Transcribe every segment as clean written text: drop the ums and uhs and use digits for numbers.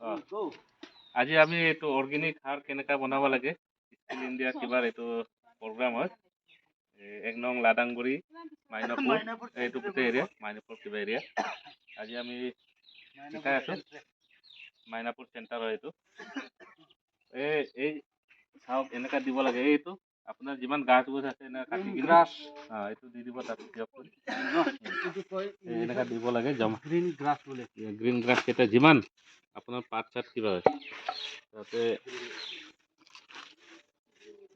আজি আমি এইটো অৰ্গেনিক সাৰ কেনেকৈ বনাব লাগে স্কিল ইণ্ডিয়া কিবাৰ এইটো প্ৰগ্ৰাম হয় 1 নং লাডাংগুৰি মাইনাপুৰ এইটো গোটেই এৰিয়া মাইনাপুৰ কিবা এৰিয়া আজি আমি শিকাই আছো মাইনাপুৰ চেণ্টাৰ হয় এইটো এই চাওক এনেকা দিব লাগে এইটো আপোনাৰ যিমান গাছ গুছ আছে এনেকা কাটি কিনে এইটো দি দিব তাত দিয়কচোন এনেকা দিব লাগে গ্ৰীণ গ্ৰাছ কেইটা যিমান আপোনাৰ পাত চাত কিবা হয় তাতে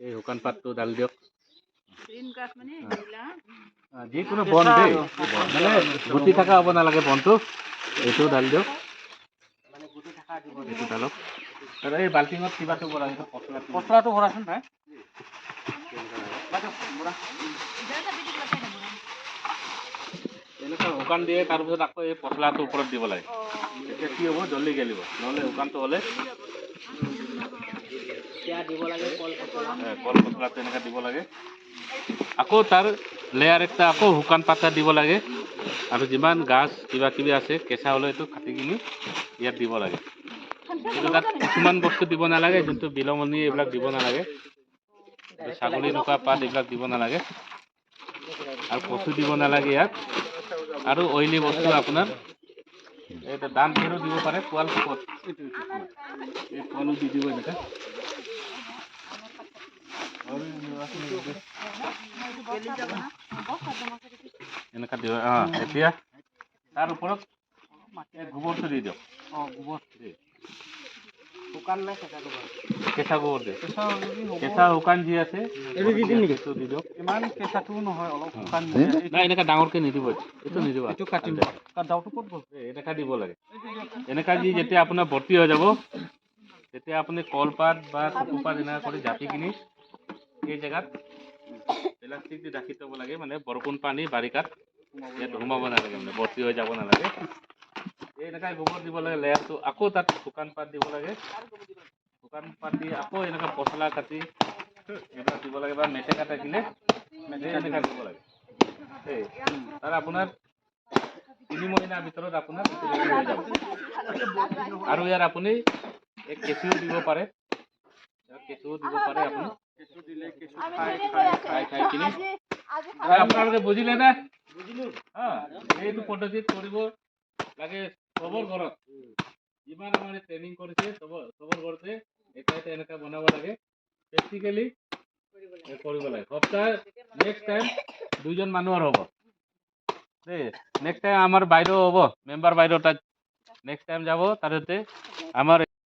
এই শুকান পাতটো ডাল দিয়ক যিকোনো বন দেই মানে গুটি থকা হ'ব নালাগে বনটো এইটো ঢালি দিয়ক এইটো ঢালক এই বাল্টিঙত কিবাটো ভৰা পচলাটো ভৰাচোন ভাই এনেকুৱা শুকান দিয়ে তাৰপিছত আকৌ এই পচলাটো ওপৰত দিব লাগে তেতিয়া কি হ'ব জলদি গেলিব নহ'লে শুকানটো হ'লে কল পচলাটো এনেকৈ দিব লাগে আকৌ তাৰ লেয়াৰ একটা আকৌ শুকান পাতা দিব লাগে আৰু যিমান গাছ কিবা কিবি আছে কেঁচা হ'লে এইটো কাটি কিনি ইয়াত দিব লাগে কিন্তু তাত কিছুমান বস্তু দিব নালাগে যোনটো বিলমনি এইবিলাক দিব নালাগে ছাগলী নুকা পাত এইবিলাক দিব নালাগে আৰু কচু দিব নালাগে ইয়াত আৰু অইলি বস্তু আপোনাৰ এইটো দান ফেৰো দিব পাৰে পোৱাল কুকত এই পোৱালো দি দিব এনেকৈ এনেকা দিব এতিয়া তাৰ ওপৰত গোবৰটো দি দিয়ক গোবৰ কেঁচা গোবৰ দিয়ে কেঁচা শুকান যি আছে সেইটো দি দিয়ক ইমান কেঁচাটো নহয় অলপ শুকান নাই এনেকা ডাঙৰকৈ নিদিব এইটো নিদিব এইটো কাটিম দাউটো ক'ত গ'ল এনেকা দিব লাগে এনেকা যি যেতিয়া আপোনাৰ ভৰ্তি হৈ যাব তেতিয়া আপুনি কলপাত বা কচুপাত এনেকা কৰি জাপি কিনি এই জেগাত প্লাষ্টিক দি ঢাকি থ'ব লাগে মানে বৰষুণ পানী বাৰিষাত ইয়াত সোমাব নালাগে মানে ভৰ্তি হৈ যাব নালাগে এই এনেকৈ গোবৰ দিব লাগে লেয়াৰটো আকৌ তাত শুকান পাত দিব লাগে শুকান পাত দি আকৌ এনেকৈ পচলা কাটি এইবিলাক দিব লাগে বা মেটেকা থাকিলে এনেকৈ দিব লাগে এই তাৰ আপোনাৰ 3 মহিনাৰ ভিতৰত আপোনাৰ ৰেডি হৈ যাব আৰু ইয়াৰ আপুনি এক কেঁচুও দিব পাৰে আপুনি কেঁচু দিলে কেঁচু খাই কিনি আপোনালোকে বুজিলে না এইটো পদ্ধতিত কৰিব লাগে চবৰ ঘৰত যিমান আমাৰ ট্ৰেইনিং কৰিছে চবৰ ঘৰতে এটা এনেকৈ বনাব লাগে প্ৰেক্টিকেলি কৰিব লাগে সপ্তাহ নেক্সট টাইম 2জন মানুহৰ হ'ব দেই নেক্সট টাইম আমাৰ বাইদেউ হ'ব মেম্বাৰ বাইদেউ তাত নেক্সট টাইম যাব তাতে আমাৰ